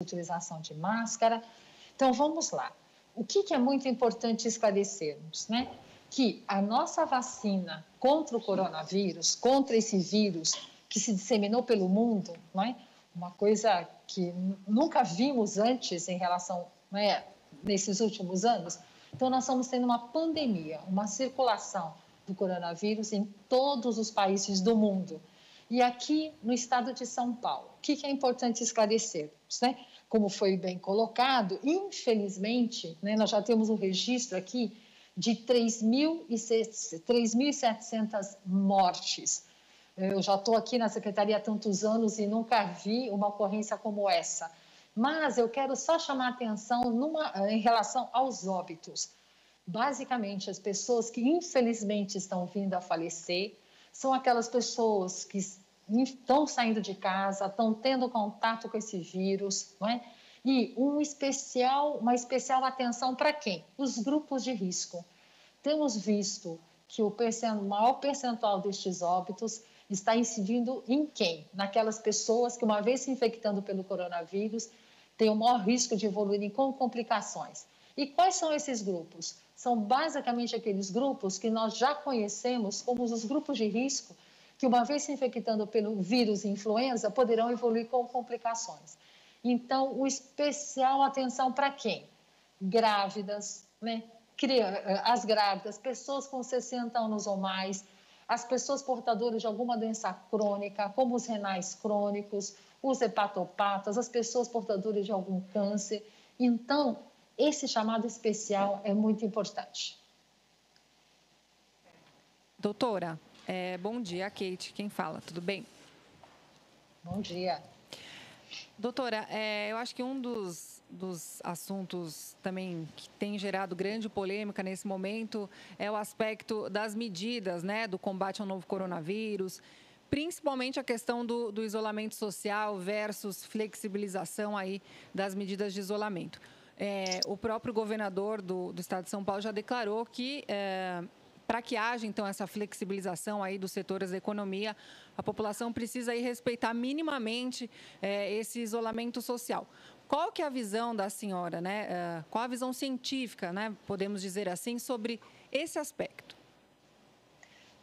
utilização de máscara. Então, vamos lá. O que é muito importante esclarecermos, né? Que a nossa vacina contra o coronavírus, contra esse vírus que se disseminou pelo mundo, não é? Uma coisa que nunca vimos antes em relação, não é, nesses últimos anos. Então, nós estamos tendo uma pandemia, uma circulação do coronavírus em todos os países do mundo. E aqui no estado de São Paulo, o que é importante esclarecer, né? Como foi bem colocado, infelizmente, né, nós já temos um registro aqui de 3.700 mortes. Eu já estou aqui na Secretaria há tantos anos e nunca vi uma ocorrência como essa. Mas eu quero só chamar a atenção em relação aos óbitos. Basicamente, as pessoas que infelizmente estão vindo a falecer são aquelas pessoas que estão saindo de casa, estão tendo contato com esse vírus, não é? E uma especial atenção para quem? Os grupos de risco. Temos visto que o maior percentual destes óbitos está incidindo em quem? Naquelas pessoas que, uma vez se infectando pelo coronavírus, têm o maior risco de evoluírem com complicações. E quais são esses grupos? São basicamente aqueles grupos que nós já conhecemos como os grupos de risco, que uma vez se infectando pelo vírus influenza, poderão evoluir com complicações. Então, o especial atenção para quem? Grávidas, né? As grávidas, pessoas com 60 anos ou mais, as pessoas portadoras de alguma doença crônica, como os renais crônicos, os hepatopatas, as pessoas portadoras de algum câncer. Então, esse chamado especial é muito importante. Doutora, bom dia, Kate, quem fala, tudo bem? Bom dia. Doutora, eu acho que um dos assuntos também que tem gerado grande polêmica nesse momento é o aspecto das medidas, né, do combate ao novo coronavírus, principalmente a questão do isolamento social versus flexibilização aí das medidas de isolamento. O próprio governador do estado de São Paulo já declarou que para que haja, então, essa flexibilização aí dos setores da economia, a população precisa aí respeitar minimamente esse isolamento social. Qual que é a visão da senhora, né? Qual a visão científica, né, podemos dizer assim, sobre esse aspecto?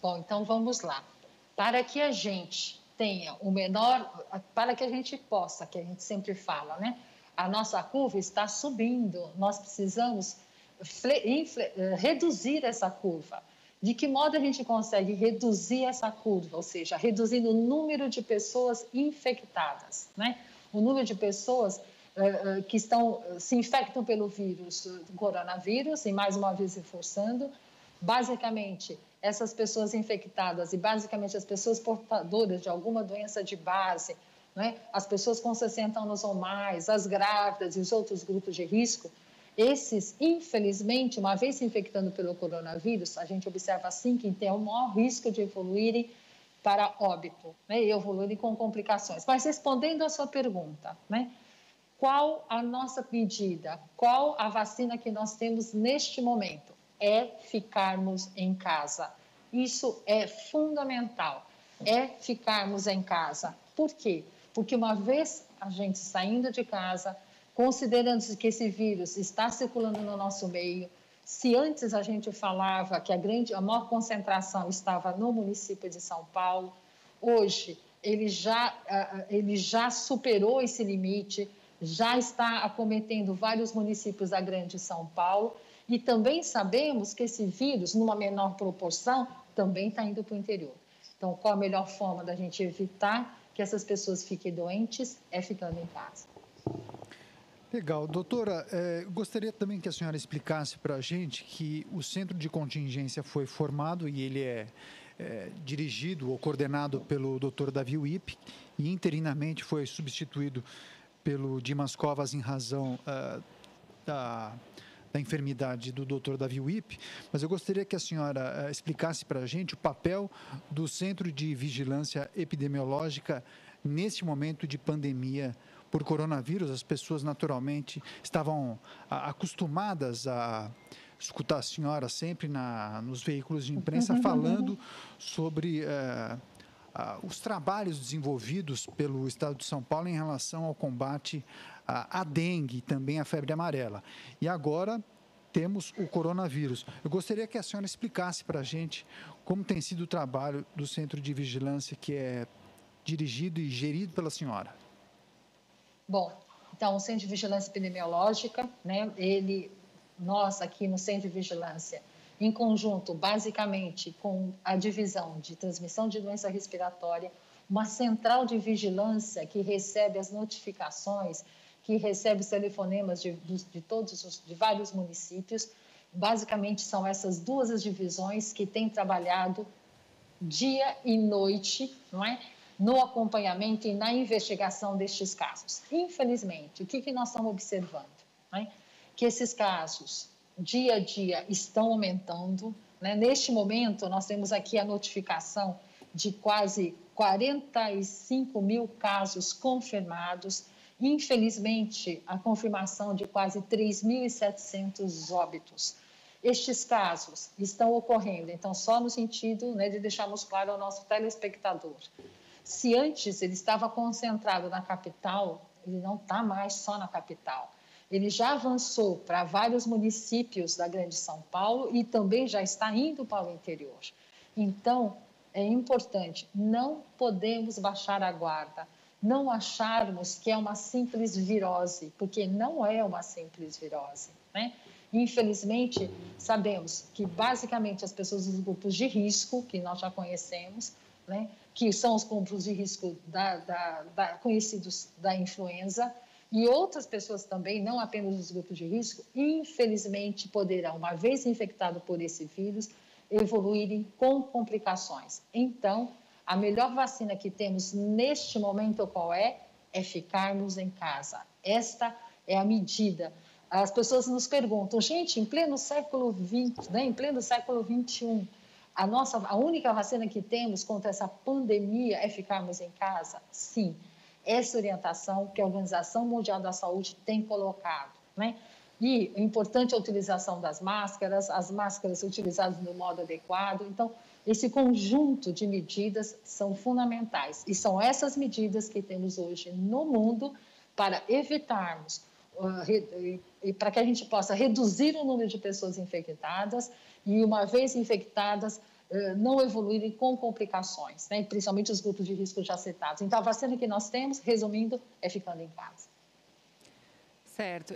Bom, então vamos lá. Para que a gente tenha para que a gente possa, que a gente sempre fala, né? A nossa curva está subindo, nós precisamos reduzir essa curva. De que modo a gente consegue reduzir essa curva? Ou seja, reduzindo o número de pessoas infectadas, né? O número de pessoas que se infectam pelo vírus do coronavírus, e mais uma vez reforçando, basicamente, essas pessoas infectadas e basicamente as pessoas portadoras de alguma doença de base, né? As pessoas com 60 anos ou mais, as grávidas e os outros grupos de risco, esses, infelizmente, uma vez se infectando pelo coronavírus, a gente observa assim que tem o maior risco de evoluírem para óbito, né? E evoluírem com complicações. Mas respondendo à sua pergunta, né? Qual a nossa medida? Qual a vacina que nós temos neste momento? É ficarmos em casa. Isso é fundamental, é ficarmos em casa. Por quê? Porque uma vez a gente saindo de casa, considerando que esse vírus está circulando no nosso meio, se antes a gente falava que a maior concentração estava no município de São Paulo, hoje ele já superou esse limite, já está acometendo vários municípios da Grande São Paulo, e também sabemos que esse vírus, numa menor proporção, também está indo para o interior. Então, qual a melhor forma da gente evitar que essas pessoas fiquem doentes? É ficando em casa. Legal. Doutora, gostaria também que a senhora explicasse para a gente que o centro de contingência foi formado e ele é dirigido ou coordenado pelo Dr. Davi Wipp e interinamente foi substituído pelo Dimas Covas em razão da enfermidade do Dr. Davi Wipp, mas eu gostaria que a senhora explicasse para a gente o papel do Centro de Vigilância Epidemiológica neste momento de pandemia por coronavírus. As pessoas naturalmente estavam acostumadas a escutar a senhora sempre nos veículos de imprensa falando sobre os trabalhos desenvolvidos pelo Estado de São Paulo em relação ao combate à dengue e também à febre amarela. E agora temos o coronavírus. Eu gostaria que a senhora explicasse para a gente como tem sido o trabalho do Centro de Vigilância, que é dirigido e gerido pela senhora. Bom, então, o Centro de Vigilância Epidemiológica, né, nós aqui no Centro de Vigilância, em conjunto, basicamente, com a divisão de transmissão de doença respiratória, uma central de vigilância que recebe as notificações, que recebe os telefonemas de vários municípios. Basicamente, são essas duas as divisões que têm trabalhado dia e noite, não é? No acompanhamento e na investigação destes casos. Infelizmente, o que nós estamos observando? Não é? Que esses casos, dia a dia, estão aumentando. Né? Neste momento, nós temos aqui a notificação de quase 45 mil casos confirmados. Infelizmente, a confirmação de quase 3.700 óbitos. Estes casos estão ocorrendo, então, só no sentido, né, de deixarmos claro ao nosso telespectador. Se antes ele estava concentrado na capital, ele não está mais só na capital. Ele já avançou para vários municípios da Grande São Paulo e também já está indo para o interior. Então, é importante, não podemos baixar a guarda, não acharmos que é uma simples virose, porque não é uma simples virose, né? Infelizmente, sabemos que basicamente as pessoas dos grupos de risco, que nós já conhecemos, né, que são os grupos de risco conhecidos da influenza, e outras pessoas também, não apenas os grupos de risco, infelizmente poderão, uma vez infectado por esse vírus, evoluírem com complicações. Então, a melhor vacina que temos neste momento qual é? É ficarmos em casa. Esta é a medida. As pessoas nos perguntam, gente, em pleno século XX, né, em pleno século XXI, a única vacina que temos contra essa pandemia é ficarmos em casa? Sim, essa orientação que a Organização Mundial da Saúde tem colocado, né? E é importante a utilização das máscaras, as máscaras utilizadas no modo adequado. Então, esse conjunto de medidas são fundamentais e são essas medidas que temos hoje no mundo para evitarmos e para que a gente possa reduzir o número de pessoas infectadas e, uma vez infectadas, não evoluírem com complicações, né? Principalmente os grupos de risco já citados. Então, a vacina que nós temos, resumindo, é ficando em casa. Certo.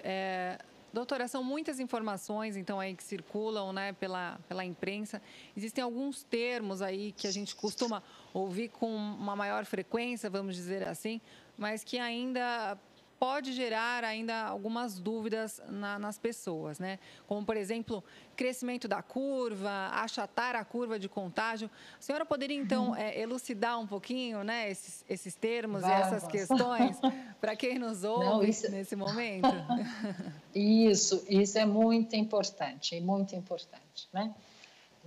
Doutora, são muitas informações, então, aí que circulam, né, pela imprensa. Existem alguns termos aí que a gente costuma ouvir com uma maior frequência, vamos dizer assim, mas que ainda pode gerar ainda algumas dúvidas nas pessoas, né? Como, por exemplo, crescimento da curva, achatar a curva de contágio. A senhora poderia, então, elucidar um pouquinho, né, esses termos e essas questões para quem nos ouve nesse momento? Isso é muito importante, né?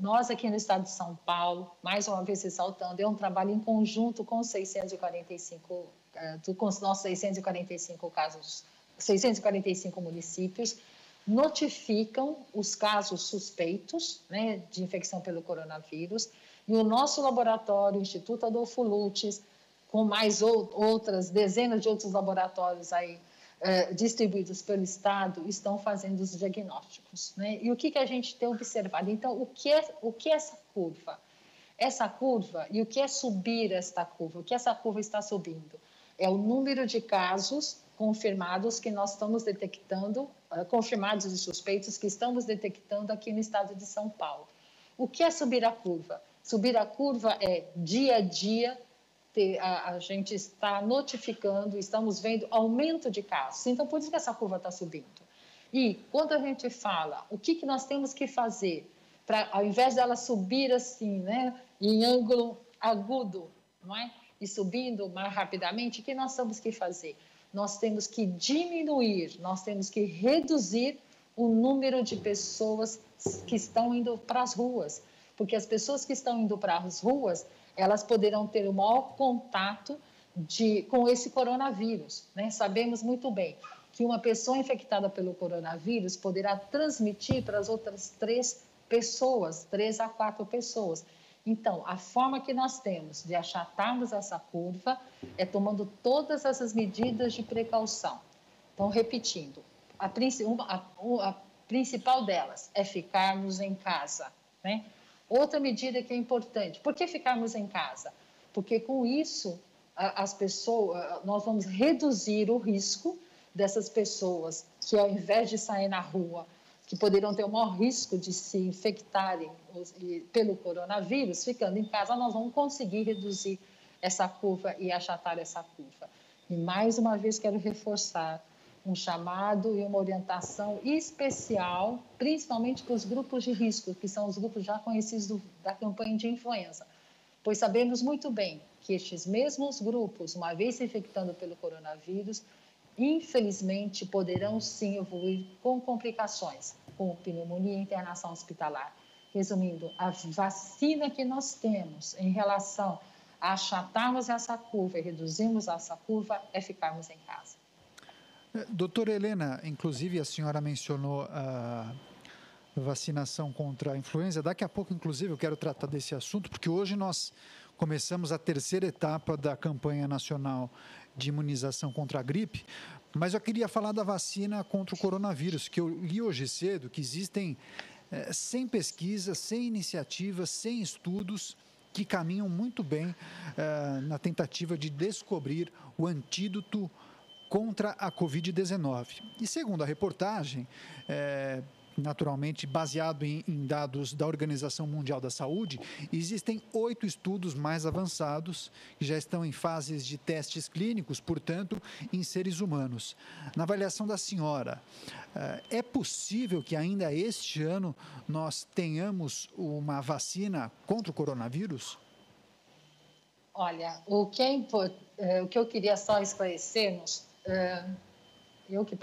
Nós aqui no estado de São Paulo, mais uma vez ressaltando, é um trabalho em conjunto com os 645 com os nossos 645 municípios, notificam os casos suspeitos, né, de infecção pelo coronavírus, e o nosso laboratório, o Instituto Adolfo Lutz, com mais outras dezenas de outros laboratórios aí, distribuídos pelo Estado, estão fazendo os diagnósticos, né? E o que a gente tem observado? Então, o que é essa curva? Essa curva, e o que é subir esta curva? O que essa curva está subindo? É o número de casos confirmados que nós estamos detectando, confirmados e suspeitos que estamos detectando aqui no estado de São Paulo. O que é subir a curva? Subir a curva é, dia a dia, a gente está notificando, estamos vendo aumento de casos. Então, por isso que essa curva está subindo. E, quando a gente fala, o que nós temos que fazer para, ao invés dela subir assim, né, em ângulo agudo, não é? E subindo mais rapidamente, o que nós temos que fazer? Nós temos que diminuir, nós temos que reduzir o número de pessoas que estão indo para as ruas, porque as pessoas que estão indo para as ruas, elas poderão ter o maior contato com esse coronavírus, né? Sabemos muito bem que uma pessoa infectada pelo coronavírus poderá transmitir para as outras 3 a 4 pessoas. Então, a forma que nós temos de achatarmos essa curva é tomando todas essas medidas de precaução. Então, repetindo, a principal delas é ficarmos em casa, né? Outra medida que é importante, por que ficarmos em casa? Porque com isso, as pessoas, nós vamos reduzir o risco dessas pessoas que, ao invés de sair na rua, que poderiam ter o maior risco de se infectarem pelo coronavírus, ficando em casa, nós vamos conseguir reduzir essa curva e achatar essa curva. E, mais uma vez, quero reforçar um chamado e uma orientação especial, principalmente para os grupos de risco, que são os grupos já conhecidos da campanha de influenza, pois sabemos muito bem que estes mesmos grupos, uma vez se infectando pelo coronavírus, infelizmente poderão sim evoluir com complicações, com pneumonia e internação hospitalar. Resumindo, a vacina que nós temos em relação a achatarmos essa curva e reduzirmos essa curva é ficarmos em casa. Doutora Helena, inclusive a senhora mencionou a vacinação contra a influenza. Daqui a pouco, inclusive, eu quero tratar desse assunto, porque hoje nós começamos a terceira etapa da campanha nacional de imunização contra a gripe, mas eu queria falar da vacina contra o coronavírus, que eu li hoje cedo, que existem 100 pesquisas, 100 iniciativas, 100 estudos que caminham muito bem na tentativa de descobrir o antídoto contra a Covid-19. E segundo a reportagem, naturalmente baseado em dados da Organização Mundial da Saúde, existem 8 estudos mais avançados que já estão em fases de testes clínicos, portanto, em seres humanos. Na avaliação da senhora, é possível que ainda este ano nós tenhamos uma vacina contra o coronavírus? Olha, o que eu queria só esclarecermos, eu que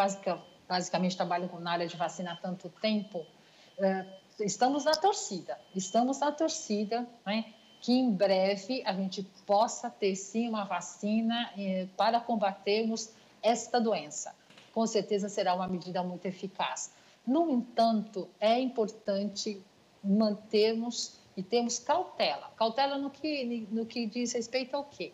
basicamente trabalho na área de vacina há tanto tempo, estamos na torcida, né, que em breve a gente possa ter sim uma vacina para combatermos esta doença. Com certeza será uma medida muito eficaz. No entanto, é importante mantermos e termos cautela. Cautela no que diz respeito ao quê?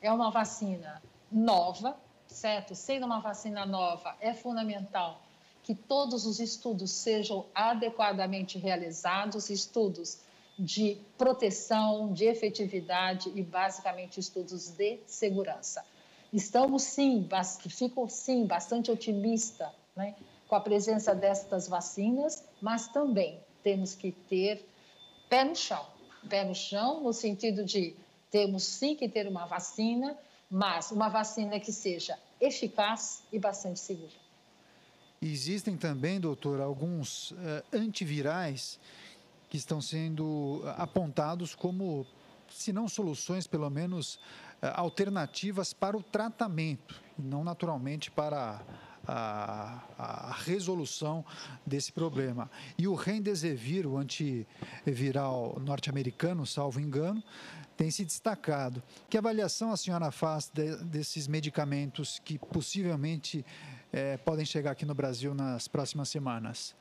É uma vacina nova, certo? Sendo uma vacina nova, é fundamental que todos os estudos sejam adequadamente realizados, estudos de proteção, de efetividade e, basicamente, estudos de segurança. Fico sim bastante otimista, né, com a presença destas vacinas, mas também temos que ter pé no chão no sentido de temos sim que ter uma vacina, mas uma vacina que seja eficaz e bastante segura. Existem também, doutora, alguns antivirais que estão sendo apontados como, se não soluções, pelo menos alternativas para o tratamento, e não naturalmente para a resolução desse problema. E o Remdesivir, o antiviral norte-americano, salvo engano, tem se destacado. Que avaliação a senhora faz desses medicamentos que possivelmente podem chegar aqui no Brasil nas próximas semanas?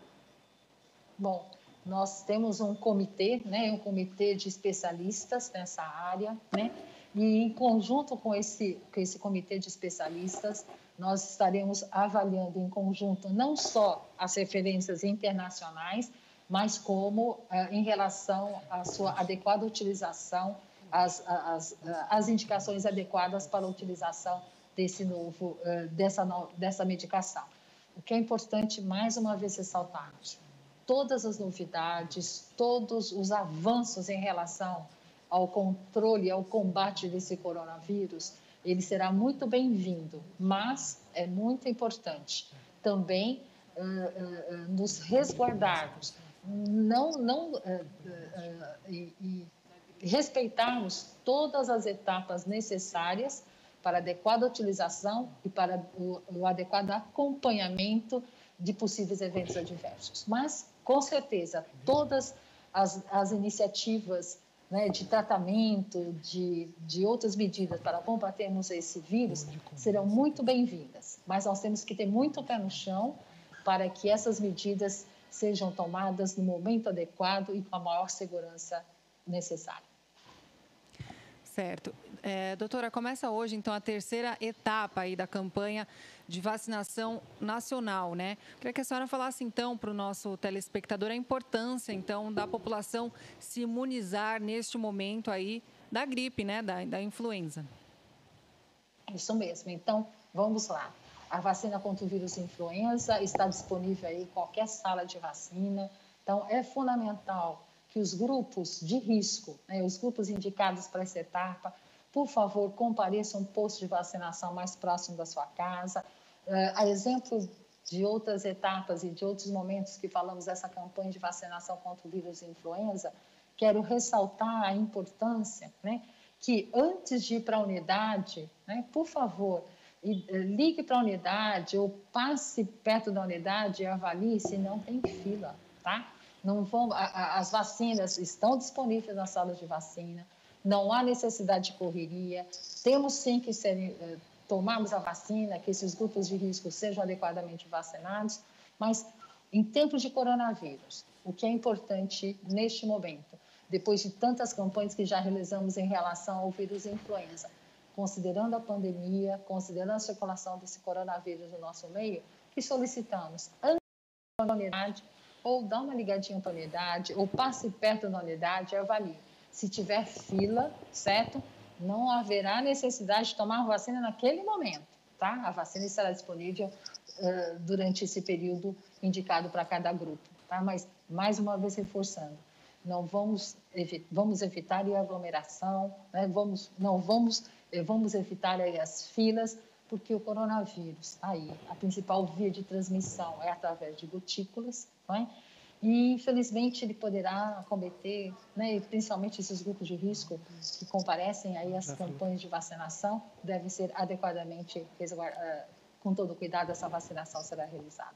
Bom, nós temos um comitê, né, um comitê de especialistas nessa área, né, e em conjunto com esse comitê de especialistas, nós estaremos avaliando em conjunto não só as referências internacionais, mas como em relação à sua adequada utilização, as indicações adequadas para a utilização dessa medicação. O que é importante, mais uma vez, ressaltarmos, todas as novidades, todos os avanços em relação ao controle, ao combate desse coronavírus, ele será muito bem-vindo, mas é muito importante também nos resguardarmos, e respeitarmos todas as etapas necessárias para a adequada utilização e para o adequado acompanhamento de possíveis eventos adversos. Mas, com certeza, todas as iniciativas, né, de tratamento, de outras medidas para combatermos esse vírus serão muito bem-vindas. Mas nós temos que ter muito pé no chão para que essas medidas sejam tomadas no momento adequado e com a maior segurança necessária. Certo. Doutora, começa hoje, então, a terceira etapa aí da campanha de vacinação nacional, né? Queria que a senhora falasse, então, para o nosso telespectador a importância, então, da população se imunizar neste momento aí da gripe, né? Da influenza. Isso mesmo. Então, vamos lá. A vacina contra o vírus influenza está disponível aí em qualquer sala de vacina. Então, é fundamental que os grupos de risco, né, os grupos indicados para essa etapa, por favor, compareçam a um posto de vacinação mais próximo da sua casa. A exemplo de outras etapas e de outros momentos que falamos dessa campanha de vacinação contra o vírus influenza, quero ressaltar a importância, né, que antes de ir para a unidade, né, por favor, ligue para a unidade ou passe perto da unidade e avalie se não tem fila, tá? Não vão, as vacinas estão disponíveis nas salas de vacina, não há necessidade de correria, temos sim que tomarmos a vacina, que esses grupos de risco sejam adequadamente vacinados, mas em tempos de coronavírus, o que é importante neste momento, depois de tantas campanhas que já realizamos em relação ao vírus influenza, considerando a pandemia, considerando a circulação desse coronavírus no nosso meio, que solicitamos antes da unidade, ou dá uma ligadinha para a unidade, ou passe perto da unidade e avalie. Se tiver fila, certo? Não haverá necessidade de tomar a vacina naquele momento, tá? A vacina estará disponível durante esse período indicado para cada grupo, tá? Mas, mais uma vez reforçando, não vamos evitar a aglomeração, né? Vamos evitar as filas, porque o coronavírus está aí. A principal via de transmissão é através de gotículas, não é? E, infelizmente, ele poderá acometer, né, principalmente esses grupos de risco que comparecem aí às campanhas de vacinação, devem ser adequadamente, com todo cuidado, essa vacinação será realizada.